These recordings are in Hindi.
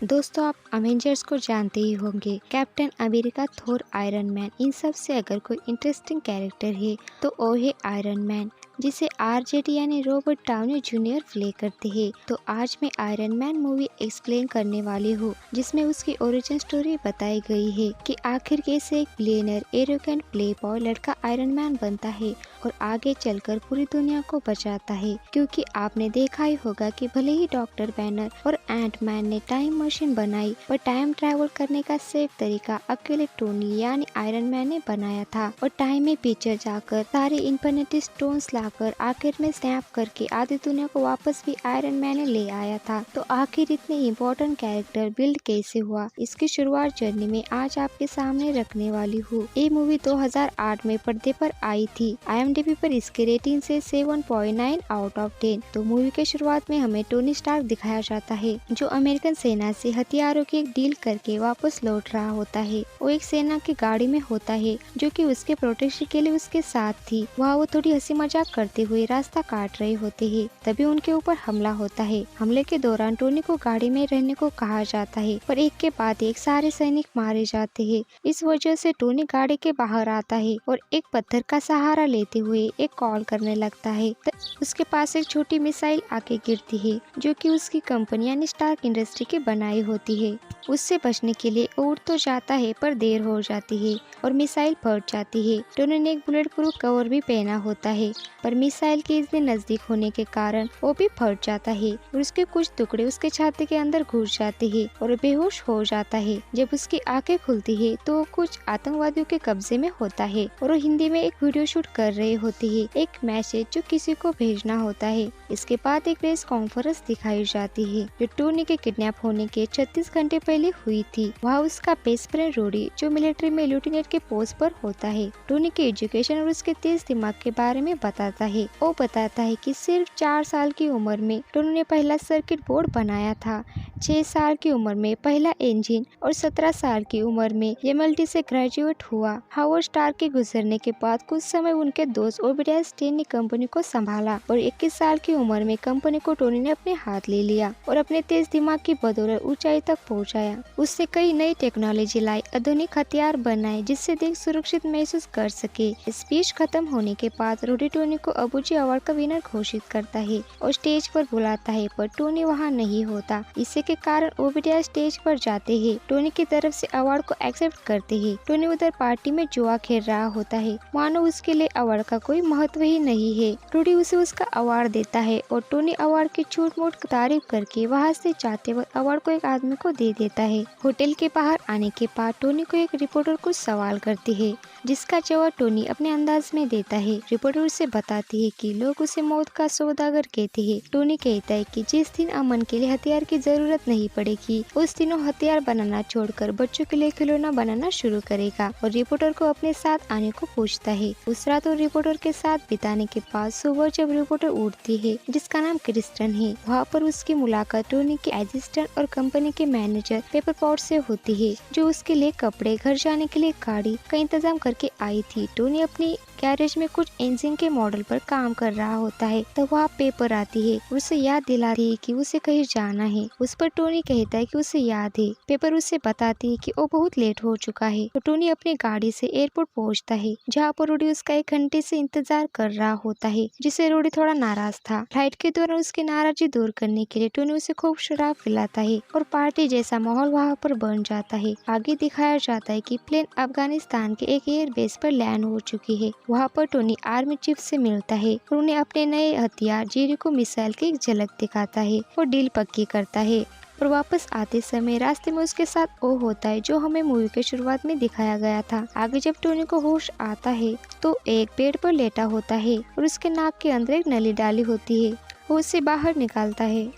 दोस्तों, आप अवेंजर्स को जानते ही होंगे। कैप्टन अमेरिका, थोर, आयरन मैन, इन सब से अगर कोई इंटरेस्टिंग कैरेक्टर है तो वो है आयरन मैन, जिसे आरजेडी यानी रॉबर्ट डाउनी जूनियर प्ले करते हैं। तो आज मैं आयरन मैन मूवी एक्सप्लेन करने वाली हूँ, जिसमें उसकी ओरिजिन स्टोरी बताई गई है कि आखिर कैसे एक बिलियनर एरोगेंट प्लेबॉय लड़का आयरन मैन बनता है और आगे चलकर पूरी दुनिया को बचाता है। क्योंकि आपने देखा ही होगा कि भले ही डॉक्टर बैनर और एंट मैन ने टाइम मशीन बनाई, पर टाइम ट्रैवल करने का सेफ तरीका अकेले टोनी यानी आयरन मैन ने बनाया था और टाइम में पीछे जाकर सारे इन्फिनिटी स्टोन्स लाकर आखिर में स्नैप करके आधी दुनिया को वापस भी आयरन मैन ने ले आया था। तो आखिर इतने इम्पोर्टेंट कैरेक्टर बिल्ड कैसे हुआ, इसकी शुरुआत जर्नी में आज आपके सामने रखने वाली हूँ। ये मूवी 2008 में पर्दे पर आई थी। IMDb पर इसके रेटिंग से 7.9 आउट ऑफ 10। तो मूवी के शुरुआत में हमें टोनी स्टार्क दिखाया जाता है, जो अमेरिकन सेना से हथियारों की एक डील करके वापस लौट रहा होता है। वो एक सेना की गाड़ी में होता है जो कि उसके प्रोटेक्शन के लिए उसके साथ थी। वहाँ वो थोड़ी हंसी मजाक करते हुए रास्ता काट रहे होते हैं, तभी उनके ऊपर हमला होता है। हमले के दौरान टोनी को गाड़ी में रहने को कहा जाता है, पर एक के बाद एक सारे सैनिक मारे जाते हैं। इस वजह से टोनी गाड़ी के बाहर आता है और एक पत्थर का सहारा लेते हुए एक कॉल करने लगता है। उसके पास एक छोटी मिसाइल आके गिरती है, जो कि उसकी कंपनी यानी स्टार्क इंडस्ट्री की बनाई होती है। उससे बचने के लिए उड़ तो जाता है, पर देर हो जाती है और मिसाइल फट जाती है। टोनी ने एक बुलेट प्रूफ कवर भी पहना होता है, पर मिसाइल के इतने नजदीक होने के कारण वो भी फट जाता है और उसके कुछ टुकड़े उसके छाती के अंदर घुस जाते हैं और बेहोश हो जाता है। जब उसकी आंखें खुलती है तो वो कुछ आतंकवादियों के कब्जे में होता है और वो हिंदी में एक वीडियो शूट कर रहे होते हैं, एक मैसेज जो किसी को भेजना होता है। इसके बाद एक प्रेस कॉन्फ्रेंस दिखाई जाती है, जो टोनी के किडनैप होने के 36 घंटे पहले हुई थी। वहाँ उसका बेस्ट फ्रेंड रोडी, जो मिलिट्री में लेफ्टिनेंट के पोस्ट पर होता है, टोनी के एजुकेशन और उसके तेज दिमाग के बारे में बताता है। वो बताता है कि सिर्फ 4 साल की उम्र में टोनी ने पहला सर्किट बोर्ड बनाया था, 6 साल की उम्र में पहला इंजन और 17 साल की उम्र में MIT से ग्रेजुएट हुआ। हावर्ड स्टार्क के गुजरने के बाद कुछ समय उनके दोस्त ओबेडिया स्टेन ने कंपनी को संभाला और 21 साल की उम्र में कंपनी को टोनी ने अपने हाथ ले लिया और अपने तेज दिमाग की बदौलत ऊंचाई तक पहुंचाया। उससे कई नई टेक्नोलॉजी लाई, आधुनिक हथियार बनाए, जिससे देश सुरक्षित महसूस कर सके। स्पीच खत्म होने के बाद रोडी टोनी को अबूजी अवार्ड का विनर घोषित करता है और स्टेज पर बुलाता है, पर टोनी वहाँ नहीं होता। इसी के कारण ओबेडिया स्टेज पर जाते हैं, टोनी की तरफ से अवार्ड को एक्सेप्ट करते हैं। टोनी उधर पार्टी में जुआ खेल रहा होता है, मानो उसके लिए अवार्ड का कोई महत्व ही नहीं है। रोडी उसे उसका अवार्ड देता है और टोनी अवार्ड की छूट मूट तारीफ करके वहाँ से जाते वक्त अवार्ड को एक आदमी को दे देता है। होटल के बाहर आने के बाद टोनी को एक रिपोर्टर कुछ सवाल करती है, जिसका जवाब टोनी अपने अंदाज में देता है। रिपोर्टर उसे बताती है कि लोग उसे मौत का सौदागर कहते हैं। टोनी कहता है कि जिस दिन अमन के लिए हथियार की जरूरत नहीं पड़ेगी, उस दिन वो हथियार बनाना छोड़कर बच्चों के लिए खिलौना बनाना शुरू करेगा और रिपोर्टर को अपने साथ आने को पूछता है। उस रात वो रिपोर्टर के साथ बिताने के बाद सुबह जब रिपोर्टर उठती है, जिसका नाम क्रिस्टन है, वहाँ पर उसकी मुलाकात टोनी के असिस्टेंट और कंपनी के मैनेजर पेपर पॉट से होती है, जो उसके लिए कपड़े, घर जाने के लिए गाड़ी का इंतजाम करके आई थी। टोनी अपनी गैरेज में कुछ इंजन के मॉडल पर काम कर रहा होता है, तब वहाँ पेपर आती है, उसे याद दिलाती है कि उसे कहीं जाना है। उस पर टोनी कहता है कि उसे याद है। पेपर उसे बताती है कि वो बहुत लेट हो चुका है, तो टोनी अपनी गाड़ी से एयरपोर्ट पहुँचता है, जहाँ पर रोडी उसका 1 घंटे से इंतजार कर रहा होता है, जिसे रोडी थोड़ा नाराज था। फ्लाइट के दौरान उसकी नाराजगी दूर करने के लिए टोनी उसे खूब शराब पिलाता है और पार्टी जैसा माहौल वहाँ पर बन जाता है। आगे दिखाया जाता है कि प्लेन अफगानिस्तान के एक एयरबेस पर लैंड हो चुकी है। वहाँ पर टोनी आर्मी चीफ से मिलता है और उन्हें अपने नए हथियार जेरिको मिसाइल की एक झलक दिखाता है और डील पक्की करता है। और वापस आते समय रास्ते में उसके साथ वो होता है जो हमें मूवी के शुरुआत में दिखाया गया था। आगे जब टोनी को होश आता है तो एक पेड़ पर लेटा होता है और उसके नाक के अंदर एक नली डाली होती है। वो उसे बाहर निकालता है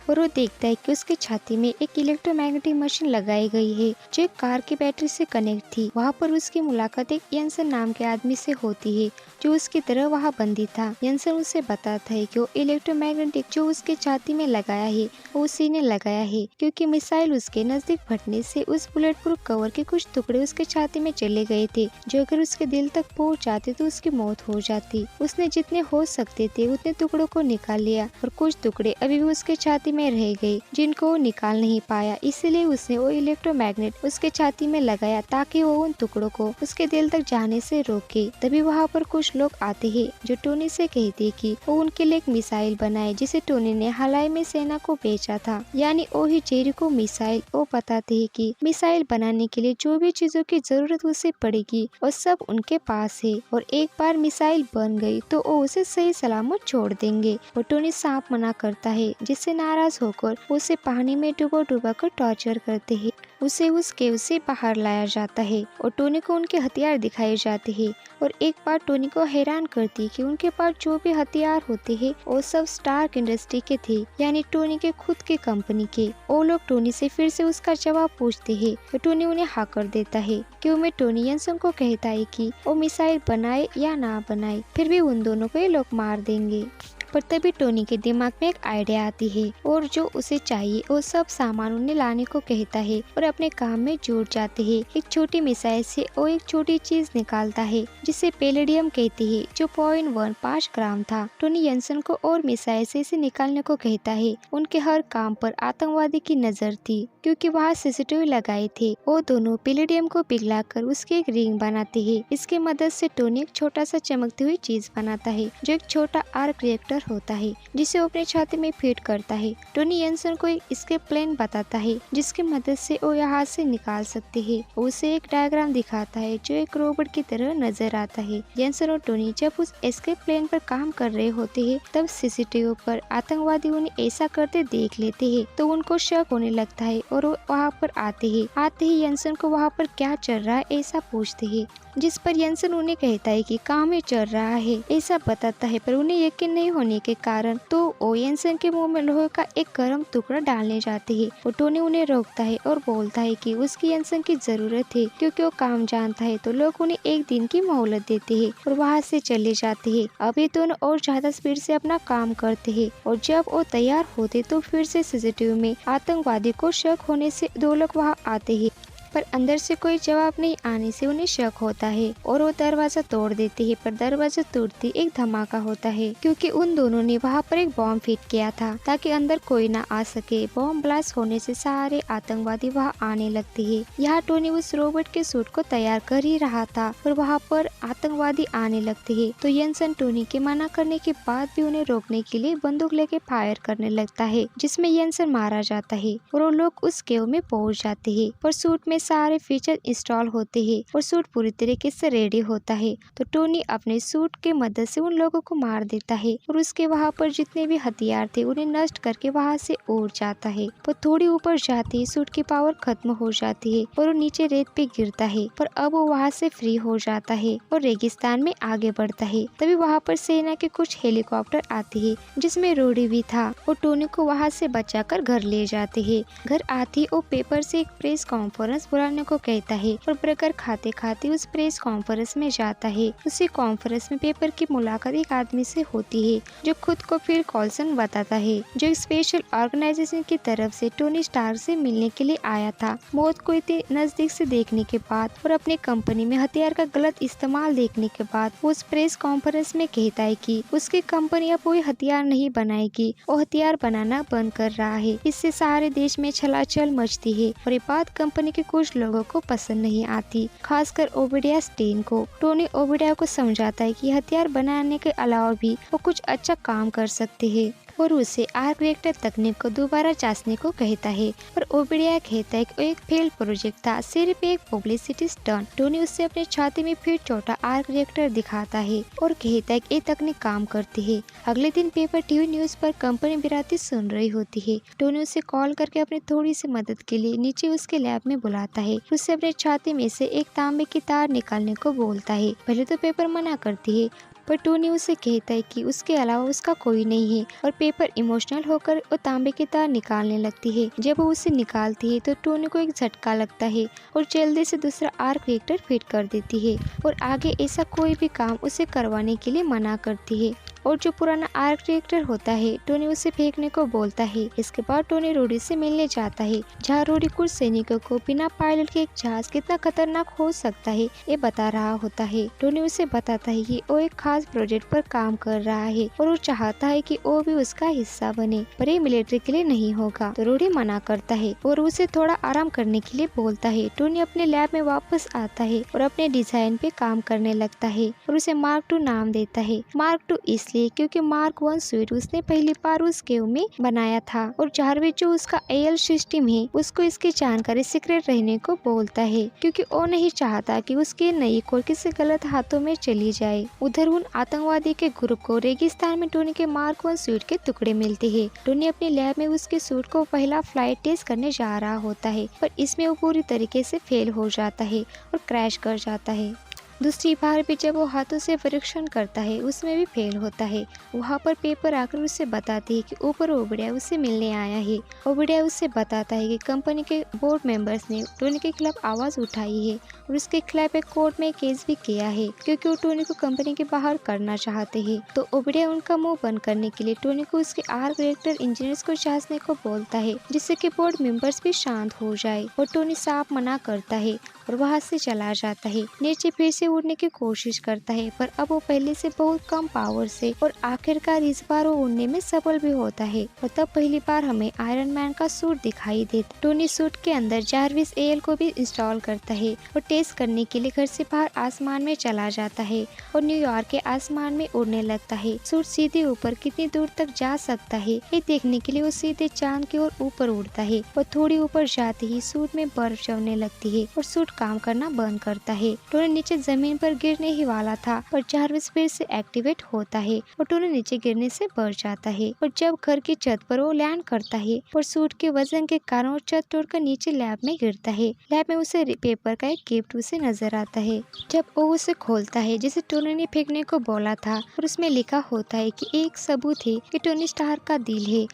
और वो देखता है कि उसकी छाती में एक इलेक्ट्रोमैग्नेटिक मशीन लगाई गई है, जो एक कार की बैटरी से कनेक्ट थी। वहाँ पर उसकी मुलाकात एक यंसन नाम के आदमी से होती है, जो उसकी तरह वहाँ बंदी था। यंसन उसे बताता है कि वो इलेक्ट्रोमैग्नेटिक जो उसके छाती में लगाया है, वो उसी ने लगाया है, क्योंकि मिसाइल उसके नजदीक फटने से उस बुलेट प्रूफ कवर के कुछ टुकड़े उसके छाती में चले गए थे, जो अगर उसके दिल तक पहुँच जाते तो उसकी मौत हो जाती। उसने जितने हो सकते थे उतने टुकड़ों को निकाल लिया और कुछ टुकड़े अभी भी उसके छाती में रह गई जिनको वो निकाल नहीं पाया। इसलिए उसने वो इलेक्ट्रोमैग्नेट उसके छाती में लगाया ताकि वो उन टुकड़ों को उसके दिल तक जाने से रोके। तभी वहाँ पर कुछ लोग आते हैं जो टोनी से कहते हैं कि वो उनके लिए एक मिसाइल बनाए जिसे टोनी ने हाल ही में सेना को बेचा था, यानी वही जेरिको मिसाइल। वो बताते हैं कि मिसाइल बनाने के लिए जो भी चीजों की जरूरत उसे पड़ेगी वो सब उनके पास है और एक बार मिसाइल बन गई तो वो उसे सही सलामत छोड़ देंगे। और टोनी साफ मना करता है जिससे नाराज होकर उसे पानी में डुबो डुबा कर टॉर्चर करते हैं। उसे उस केव से बाहर लाया जाता है और टोनी को उनके हथियार दिखाए जाते हैं। और एक बार टोनी को हैरान करती है कि उनके पास जो भी हथियार होते हैं वो सब स्टार्क इंडस्ट्री के थे, यानी टोनी के खुद के कंपनी के। वो लोग टोनी से फिर से उसका जवाब पूछते हैं तो टोनी उन्हें हाँ कर देता है क्योंकि टोनी यंसन को कहता है कि वो मिसाइल बनाए या ना बनाए फिर भी उन दोनों को ये लोग मार देंगे। पर तभी टोनी के दिमाग में एक आइडिया आती है और जो उसे चाहिए वो सब सामान उन्हें लाने को कहता है और अपने काम में जुट जाते हैं। एक छोटी मिसाइल से वो एक छोटी चीज निकालता है जिसे पैलेडियम कहते हैं जो 0.15 ग्राम था। टोनी यंसन को और मिसाइल से इसे निकालने को कहता है। उनके हर काम पर आतंकवादी की नजर थी क्योंकि वहाँ सीसीटीवी लगाए थे। वो दोनों पैलेडियम को पिघलाकर उसकी एक रिंग बनाते हैं। इसकी मदद से टोनी एक छोटा सा चमकती हुई चीज बनाता है जो एक छोटा आर्क रिएक्टर होता है जिसे वो अपने छाती में फिट करता है। टोनी यंसन को एक एस्केप प्लान बताता है जिसकी मदद से वो यहाँ से निकाल सकते हैं। उसे एक डायग्राम दिखाता है जो एक रोबोट की तरह नजर आता है। यंसन और टोनी जब उस एस्केप प्लान पर काम कर रहे होते हैं तब सीसीटीवी पर आतंकवादी उन्हें ऐसा करते देख लेते हैं तो उनको शक होने लगता है और वो वहाँ पर आते ही यंसन को वहाँ पर क्या चल रहा है ऐसा पूछते हैं, जिस पर यंसन उन्हें कहता है कि काम में चल रहा है ऐसा बताता है। पर उन्हें यकीन नहीं होने के कारण तो वो यंसन के मुंह में लोहे का एक गर्म टुकड़ा डालने जाते हैं। और टोनी उन्हें रोकता है और बोलता है कि उसकी यंसन की जरूरत है क्योंकि वो काम जानता है। तो लोग उन्हें एक दिन की मोहलत देते हैं और वहाँ से चले जाते हैं। अभी दोनों और ज्यादा स्पीड से अपना काम करते हैं और जब वो तैयार होते तो फिर से सीसीटीवी में आतंकवादी को शक होने से दो लोग वहाँ आते हैं पर अंदर से कोई जवाब नहीं आने से उन्हें शक होता है और वो दरवाजा तोड़ देते हैं। पर दरवाजा तोड़ते एक धमाका होता है क्योंकि उन दोनों ने वहाँ पर एक बॉम्ब फिट किया था ताकि अंदर कोई ना आ सके। बॉम्ब ब्लास्ट होने से सारे आतंकवादी वहाँ आने लगते हैं। यहाँ टोनी उस रोबोट के सूट को तैयार कर ही रहा था और वहाँ पर आतंकवादी आने लगते हैं तो यंसन टोनी के मना करने के बाद भी उन्हें रोकने के लिए बंदूक लेके फायर करने लगता है जिसमें यंसन मारा जाता है और वो लोग उस केव में पहुँच जाते हैं। पर सूट में सारे फीचर इंस्टॉल होते हैं और सूट पूरी तरीके से रेडी होता है तो टोनी अपने सूट के मदद से उन लोगों को मार देता है और उसके वहाँ पर जितने भी हथियार थे उन्हें नष्ट करके वहाँ से उड़ जाता है। पर थोड़ी ऊपर जाते ही सूट की पावर खत्म हो जाती है और वो नीचे रेत पे गिरता है। पर अब वो वहाँ से फ्री हो जाता है और रेगिस्तान में आगे बढ़ता है। तभी वहाँ पर सेना के कुछ हेलीकॉप्टर आते हैं जिसमें रोडी भी था और टोनी को वहाँ से बचाकर घर ले जाते हैं। घर आती वो पेपर से एक प्रेस कॉन्फ्रेंस बुलाने को कहता है और बर्गर खाते खाते उस प्रेस कॉन्फ्रेंस में जाता है। उसी कॉन्फ्रेंस में पेपर की मुलाकात एक आदमी से होती है जो खुद को फिल कॉल्सन बताता है जो एक स्पेशल ऑर्गेनाइजेशन की तरफ से टोनी स्टार्क से मिलने के लिए आया था। मौत को इतने नजदीक से देखने के बाद और अपनी कंपनी में हथियार का गलत इस्तेमाल देखने के बाद वो उस प्रेस कॉन्फ्रेंस में कहता है कि उसकी कंपनी अब कोई हथियार नहीं बनाएगी, वो हथियार बनाना बंद कर रहा है। इससे सारे देश में छलाछल मचती है और ये बात कंपनी के कुछ लोगों को पसंद नहीं आती, खासकर ओबेडिया स्टेन को। टोनी ओबेडिया को समझाता है कि हथियार बनाने के अलावा भी वो कुछ अच्छा काम कर सकते हैं और उसे आर्क रिएक्टर तकनीक को दोबारा जांचने को कहता है। पर ओबेडिया कहता है कि वो एक फेल्ड प्रोजेक्ट था, सिर्फ एक पब्लिसिटी स्टंट। टोनी उससे अपने छाती में फिर छोटा आर्क रिएक्टर दिखाता है और कहता है कि ये तकनीक काम करती है। अगले दिन पेपर टीवी न्यूज पर कंपनी बिराती सुन रही होती है। टोनी उसे कॉल करके अपनी थोड़ी सी मदद के लिए नीचे उसके लैब में बुलाता है। उससे अपने छाती में से एक तांबे की तार निकालने को बोलता है। पहले तो पेपर मना करती है पर टोनी उसे कहता है कि उसके अलावा उसका कोई नहीं है और पेपर इमोशनल होकर वो तांबे की तार निकालने लगती है। जब वो उसे निकालती है तो टोनी को एक झटका लगता है और जल्दी से दूसरा आर्क रिएक्टर फिट कर देती है और आगे ऐसा कोई भी काम उसे करवाने के लिए मना करती है। और जो पुराना आर्क रिएक्टर होता है टोनी उसे फेंकने को बोलता है। इसके बाद टोनी रोडी से मिलने जाता है, जहाँ रोडी कुछ सैनिकों को बिना पायलट के एक जहाज कितना खतरनाक हो सकता है ये बता रहा होता है। टोनी उसे बताता है कि वो एक खास प्रोजेक्ट पर काम कर रहा है और वो चाहता है कि वो भी उसका हिस्सा बने, पर ये मिलिट्री के लिए नहीं होगा। तो रोडी मना करता है और उसे थोड़ा आराम करने के लिए बोलता है। टोनी अपने लैब में वापस आता है और अपने डिजाइन पे काम करने लगता है और उसे मार्क 2 नाम देता है। मार्क 2 इसलिए क्योंकि मार्क 1 सूट उसने पहली बार उस केव में बनाया था और जारविस जो उसका एएल सिस्टम है उसको इसकी जानकारी सीक्रेट रहने को बोलता है, क्योंकि वो नहीं चाहता कि उसकी नई खोज किसी गलत हाथों में चली जाए। उधर उन आतंकवादी के ग्रुप को रेगिस्तान में टोनी के मार्क 1 सूट के टुकड़े मिलते हैं। टोनी अपने लैब में उसके सूट को पहला फ्लाइट टेस्ट करने जा रहा होता है, पर इसमें वो पूरी तरीके से फेल हो जाता है और क्रैश कर जाता है। दूसरी बार भी जब वो हाथों से परीक्षण करता है उसमें भी फेल होता है। वहाँ पर पेपर आकर उसे बताती है कि ऊपर ओबड़िया उसे मिलने आया है। ओबड़िया उसे बताता है कि कंपनी के बोर्ड मेंबर्स ने टोनी के खिलाफ आवाज उठाई है और उसके खिलाफ एक कोर्ट में केस भी किया है, क्योंकि वो टोनी को कंपनी के बाहर करना चाहते हैं। तो ओबड़िया उनका मुंह बंद करने के लिए टोनी को उसके आर्क रिएक्टर इंजीनियर्स को जांचने को बोलता है, जिससे कि बोर्ड मेंबर्स भी शांत हो जाए। और टोनी साफ मना करता है और वहाँ से चला जाता है। नीचे फिर से उड़ने की कोशिश करता है, पर अब वो पहले से बहुत कम पावर से, और आखिरकार इस बार वो उड़ने में सफल भी होता है। और तब पहली बार हमें आयरन मैन का सूट दिखाई देता। टोनी सूट के अंदर जारविस एएल को भी इंस्टॉल करता है और टेस्ट करने के लिए घर से बाहर आसमान में चला जाता है और न्यूयॉर्क के आसमान में उड़ने लगता है। सूट सीधे ऊपर कितनी दूर तक जा सकता है ये देखने के लिए वो सीधे चांद की ओर ऊपर उड़ता है और थोड़ी ऊपर जाते ही सूट में बर्फ जमने लगती है और सूट काम करना बंद करता है। टोनी नीचे जमीन पर गिरने ही वाला था, पर जारविस फिर से एक्टिवेट होता है और टोनी नीचे गिरने से बच जाता है। और जब घर की छत पर वो लैंड करता है और सूट के वजन के कारण वो छत तोड़कर नीचे लैब में गिरता है। लैब में उसे पेपर का एक गिफ्ट उसे नजर आता है। जब वो उसे खोलता है जिसे टोनी ने फेंकने को बोला था, और उसमें लिखा होता है कि एक सबूत है कि टोनी स्टार का दिल है।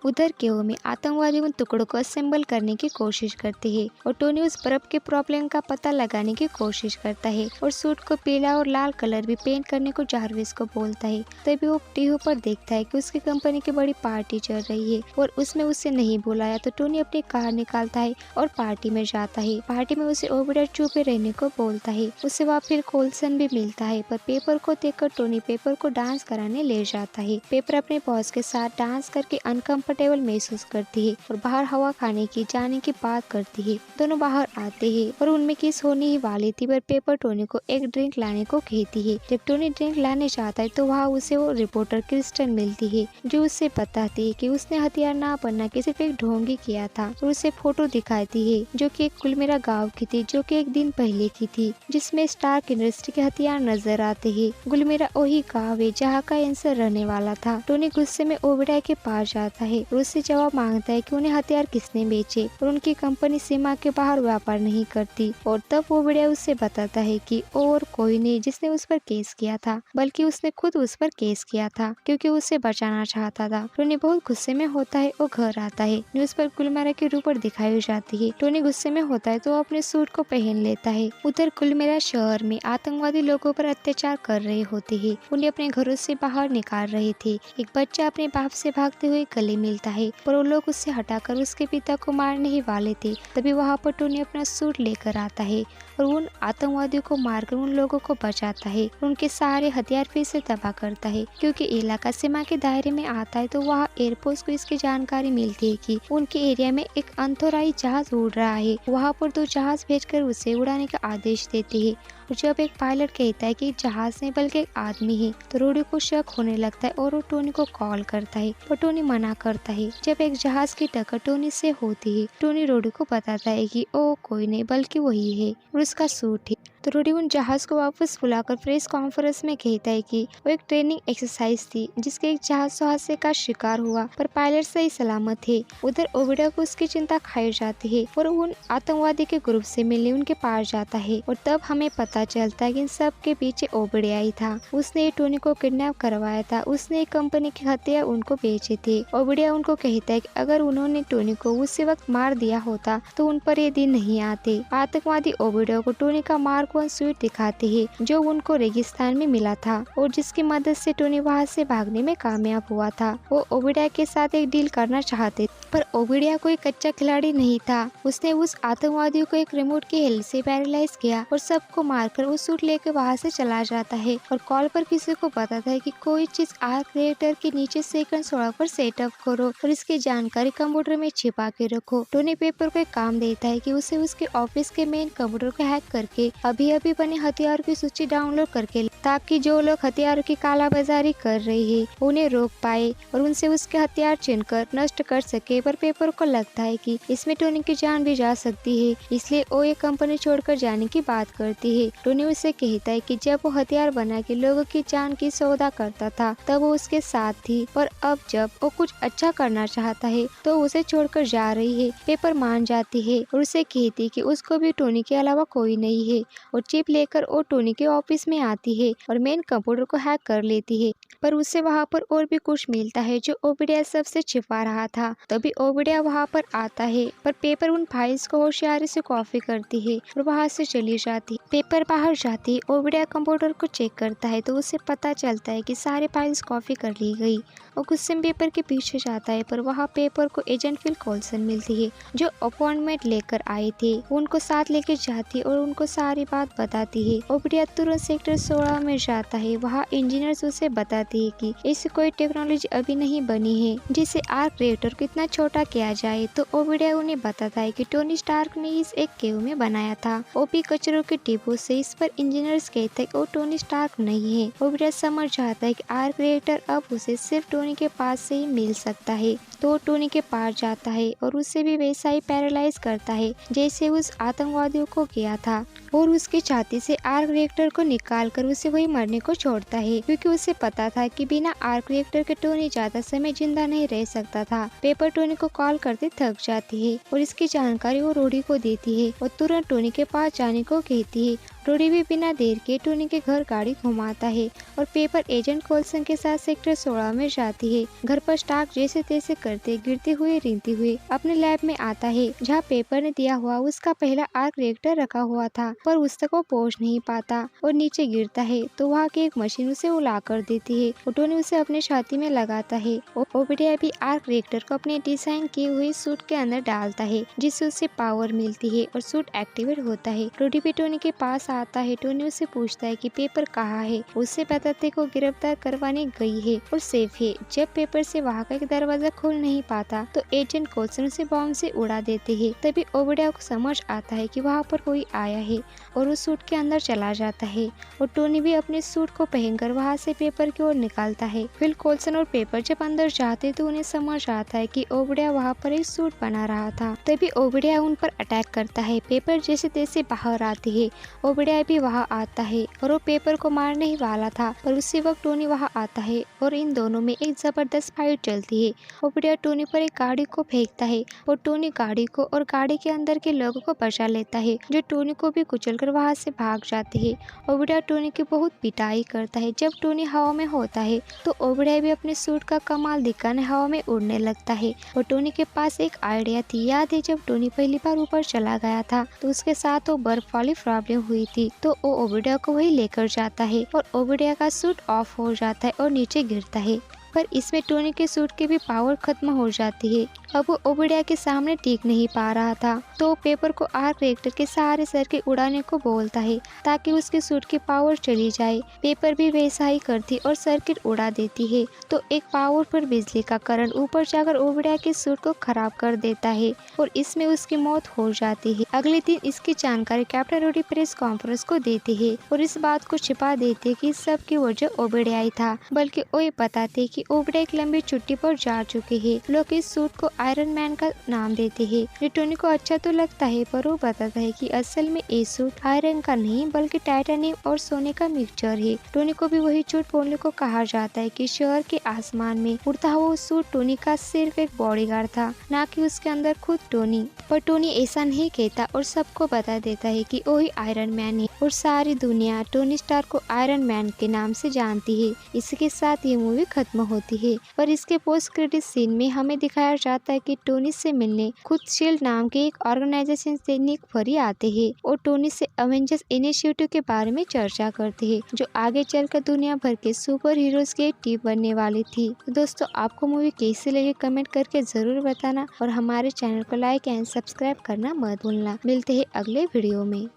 उधर केव में आतंकवादी उन टुकड़ों को असेंबल करने की कोशिश करते हैं और टोनी उस बर्फ के प्रॉब्लम का पता लगाने की कोशिश करता है और सूट को पीला और लाल कलर भी पेंट करने को जारविस को बोलता है। तभी वो टीवी पर देखता है कि उसकी कंपनी की बड़ी पार्टी चल रही है और उसमें उसे नहीं बुलाया, तो टोनी अपनी कार निकालता है और पार्टी में जाता है। पार्टी में उसे ओबेडा चुपे रहने को बोलता है। उसे वहाँ फिर कोल्सन भी मिलता है, पर पेपर को देखकर टोनी पेपर को डांस कराने ले जाता है। पेपर अपने बॉस के साथ डांस करके अनकम्फर्टेबल महसूस करती है और बाहर हवा खाने की जाने की बात करती है। दोनों बाहर आते हैं और उनमें किस होने ही वाली थी, पर पेपर टोनी को एक ड्रिंक लाने को कहती है। जब टोनी ड्रिंक लाने जाता है तो वहाँ उसे वो रिपोर्टर क्रिस्टन मिलती है, जो उससे बताती है कि उसने हथियार ना बनना के सिर्फ एक ढोंगी किया था और उसे फोटो दिखाती है जो कि एक गुलमेरा गाँव की थी, जो कि एक दिन पहले की थी, जिसमें स्टार्क इंडस्ट्री के हथियार नजर आते हैं। गुलमेरा वही गाँव है जहाँ का एंसर रहने वाला था। टोनी गुस्से में ओबेडाय के पास जाता है और उससे जवाब मांगता है कि उन्हें हथियार किसने बेचे और उनकी कंपनी सीमा के बाहर व्यापार नहीं करती। और तब ओबेडाय उससे बताता है कि और कोई नहीं जिसने उस पर केस किया था, बल्कि उसने खुद उस पर केस किया था क्योंकि उसे बचाना चाहता था। टोनी बहुत गुस्से में होता है और घर आता है। न्यूज पर गुलमेरा की रूपरेखा दिखाई जाती है। टोनी गुस्से में होता है तो अपने सूट को पहन लेता है। उधर गुलमेरा शहर में आतंकवादी लोगों पर अत्याचार कर रहे होते हैं। उन्हें अपने घरों से बाहर निकाल रहे थे। एक बच्चा अपने बाप से भागते हुए गले मिलता है, पर वो लोग उससे हटाकर उसके पिता को मारने ही वाले थे। तभी वहाँ पर टोनी अपना सूट लेकर आता है और उन आतंकवादियों को मारकर उन लोगों को बचाता है। उनके सारे हथियार फिर से तबाह करता है। क्योंकि इलाका सीमा के दायरे में आता है तो वहाँ एयरफोर्स को इसकी जानकारी मिलती है कि उनके एरिया में एक अंतराई जहाज उड़ रहा है। वहाँ पर 2 जहाज भेजकर उसे उड़ाने का आदेश देते हैं। और जब एक पायलट कहता है कि जहाज नहीं बल्कि एक आदमी है, तो रोडी को शक होने लगता है और वो टोनी को कॉल करता है, पर टोनी मना करता है। जब एक जहाज की टक्कर टोनी से होती है, टोनी रोडी को बताता है कि ओ कोई नहीं बल्कि वही है और उसका सूट है। तो रोडी उन जहाज को वापस बुलाकर प्रेस कॉन्फ्रेंस में कहता है कि वो एक ट्रेनिंग एक्सरसाइज थी जिसके एक जहाज हादसे का शिकार हुआ, पर पायलट सही सलामत थे। उधर ओबेडा को उसकी चिंता खाई जाती है और उन आतंकवादी के ग्रुप से मिलने उनके पास जाता है। और तब हमें पता चलता है कि इन सब के पीछे ओबेडा ही था। उसने टोनी को किडनैप करवाया था। उसने एक कंपनी के हथियार उनको बेचे थे। ओबेडा उनको कहता है कि अगर उन्होंने टोनी को उसी वक्त मार दिया होता तो उन पर ये दिन नहीं आते। आतंकवादी ओबेडा को टोनी का मार्क मार्क 1 सूट दिखाते हैं जो उनको रेगिस्तान में मिला था और जिसकी मदद से टोनी वहाँ से भागने में कामयाब हुआ था। वो ओबिडिया के साथ एक डील करना चाहते पर ओबिडिया कोई कच्चा खिलाड़ी नहीं था। उसने उस आतंकवादियों को एक रिमोट की हेल्प से पैरालाइज किया और सबको मारकर वो सूट लेकर वहाँ से चला जाता है और कॉल पर किसी को बताता है कि कोई चीज आर्क रिएक्टर के नीचे सेकंड 16 पर सेटअप करो और इसकी जानकारी कंप्यूटर में छिपा के रखो। टोनी पेपर को एक काम देता है कि उसे उसके ऑफिस के मेन कंप्यूटर को हैक करके अभी अभी बने हथियारों की सूची डाउनलोड करके ताकि जो लोग हथियारों की कालाबाजारी कर रहे हैं उन्हें रोक पाए और उनसे उसके हथियार छीनकर नष्ट कर सके। पर पेपर को लगता है कि इसमें टोनी की जान भी जा सकती है, इसलिए वो ये कंपनी छोड़कर जाने की बात करती है। टोनी उसे कहता है कि जब वो हथियार बना के लोगों की जान की सौदा करता था तब वो उसके साथ थी, पर अब जब वो कुछ अच्छा करना चाहता है तो उसे छोड़कर जा रही है। पेपर मान जाती है और उसे कहती है कि उसको भी टोनी के अलावा कोई नहीं है और चिप लेकर वो टोनी के ऑफिस में आती है और मेन कंप्यूटर को हैक कर लेती है। पर उसे वहाँ पर और भी कुछ मिलता है जो ओबिडिया सबसे छिपा रहा था। तभी ओबिडिया वहाँ पर आता है पर पेपर उन फाइल्स को होशियारी से कॉपी करती है और वहाँ से चली जाती है। पेपर बाहर जाती है, ओबिडिया कंप्यूटर को चेक करता है तो उसे पता चलता है कि सारे फाइल्स कॉपी कर ली गई। वो गुस्से में पेपर के पीछे जाता है पर वहाँ पेपर को एजेंट फिल कॉल्सन मिलती है जो अपॉइंटमेंट लेकर आए थे। वो उनको साथ लेकर जाती है और उनको सारी बात बताती है। ओबिडिया तुरंत सेक्टर 16 में जाता है। वहाँ इंजीनियर्स उसे बताती है कि ऐसी कोई टेक्नोलॉजी अभी नहीं बनी है जिसे आर्क रिएक्टर को इतना छोटा किया जाए। तो ओबिडिया उन्हें बताता है कि टोनी स्टार्क ने इस एक केव में बनाया था ओपी कचरों के डिब्बों से। इस पर इंजीनियर्स कहते हैं कि वो टोनी स्टार्क नहीं है। ओबिडिया समझ जाता है कि आर्क रिएक्टर अब उसे सिर्फ टोनी के पास से ही मिल सकता है, तो वो टोनी के पास जाता है और उसे भी वैसा ही पैरालाइज करता है जैसे उस आतंकवादियों को किया था और उसकी छाती से आर्क रिएक्टर को निकालकर उसे वही मरने को छोड़ता है क्योंकि उसे पता था कि बिना आर्क रिएक्टर के टोनी ज्यादा समय जिंदा नहीं रह सकता था। पेपर टोनी को कॉल करते थक जाती है और इसकी जानकारी वो रोडी को देती है और तुरंत टोनी के पास जाने को कहती है। रोडी भी बिना देर के टोनी के घर गाड़ी घुमाता है और पेपर एजेंट कोल्सन के साथ सेक्टर 16 में जाती है। घर पर स्टार्क जैसे तैसे करते गिरते हुए रेंगते हुए अपने लैब में आता है जहाँ पेपर ने दिया हुआ उसका पहला आर्क रिएक्टर रखा हुआ था, पर उस तक वो पहुँच नहीं पाता और नीचे गिरता है तो वहाँ की एक मशीन उसे उला कर देती है और टोनी उसे अपने छाती में लगाता है। ओबिडिया भी आर्क रिएक्टर को अपने डिजाइन किए हुए सूट के अंदर डालता है जिससे उसे पावर मिलती है और सूट एक्टिवेट होता है। रोडी भी टोनी के पास आता है। टोनी उससे पूछता है कि पेपर कहाँ है। उसे बताते को गिरफ्तार करवाने गई है और सेफ है। जब पेपर से वहाँ का एक दरवाजा खोल नहीं पाता तो एजेंट कोल्सन उसे बॉम्ब से उड़ा देते हैं। तभी ओबिडिया को समझ आता है कि वहाँ पर कोई आया है और उस सूट के अंदर चला जाता है और टोनी भी अपने सूट को पहनकर वहाँ से पेपर की ओर निकालता है। फिर कोल्सन और पेपर जब अंदर जाते तो उन्हें समझ आता है कि ओबिडिया वहाँ पर एक सूट बना रहा था। तभी ओबिडिया उन पर अटैक करता है। पेपर जैसे तैसे बाहर आती है। ओबिडिया भी वहाँ आता है और वो पेपर को मारने ही वाला था पर उसी वक्त टोनी वहाँ आता है और इन दोनों में एक जबरदस्त फाइट चलती है। ओबिडिया टोनी पर एक गाड़ी को फेंकता है और टोनी गाड़ी को और गाड़ी के अंदर के लोगों को बचा लेता है जो टोनी को भी कुचलकर वहाँ से भाग जाते हैं। ओबिडिया टोनी की बहुत पिटाई करता है। जब टोनी हवा में होता है तो ओबिडिया भी अपने सूट का कमाल दिखाने हवा में उड़ने लगता है और टोनी के पास एक आइडिया थी। याद है जब टोनी पहली बार ऊपर चला गया था तो उसके साथ वो बर्फ वाली प्रॉब्लम हुई थी, तो वो ओबिडिया को वही लेकर जाता है और ओबिडिया का सूट ऑफ हो जाता है और नीचे गिरता है। पर इसमें टोनी के सूट की भी पावर खत्म हो जाती है। अब वो ओबिडिया के सामने टिक नहीं पा रहा था तो पेपर को आर्क रिएक्टर के सारे सर्किट उड़ाने को बोलता है ताकि उसके सूट की पावर चली जाए। पेपर भी वैसा ही करती और सर्किट उड़ा देती है तो एक पावरफुल बिजली का करंट ऊपर जाकर ओबिडिया के सूट को खराब कर देता है और इसमें उसकी मौत हो जाती है। अगले दिन इसकी जानकारी कैप्टन रोडी प्रेस कॉन्फ्रेंस को देते है और इस बात को छिपा देते कि सब की वजह ओबिडिया ही था, बल्कि वो ये बताते कि ओबिडिया एक लंबी छुट्टी पर जा चुके हैं। लोग इस सूट को आयरन मैन का नाम देते हैं। ये टोनी को अच्छा तो लगता है पर वो बताता है कि असल में ये सूट आयरन का नहीं बल्कि टाइटेनियम और सोने का मिक्सचर है। टोनी को भी वही झूठ बोलने को कहा जाता है कि शहर के आसमान में उड़ता हुआ सूट टोनी का सिर्फ एक बॉडीगार्ड था, ना कि उसके अंदर खुद टोनी। पर टोनी ऐसा नहीं कहता और सबको बता देता है कि वही आयरन मैन है और सारी दुनिया टोनी स्टार्क को आयरन मैन के नाम से जानती है। इसके साथ ये मूवी खत्म होती है। पर इसके पोस्ट क्रेडिट सीन में हमें दिखाया जाता है कि टोनी से मिलने खुद शील्ड नाम के एक ऑर्गेनाइजेशन से निक फ्यूरी आते हैं और टोनी से अवेंजर्स इनिशिएटिव के बारे में चर्चा करते हैं, जो आगे चलकर दुनिया भर के सुपर हीरोज की एक टीम बनने वाली थी। तो दोस्तों, आपको मूवी कैसी लगी कमेंट करके जरूर बताना और हमारे चैनल को लाइक एंड सब्सक्राइब करना मत भूलना। मिलते हैं अगले वीडियो में।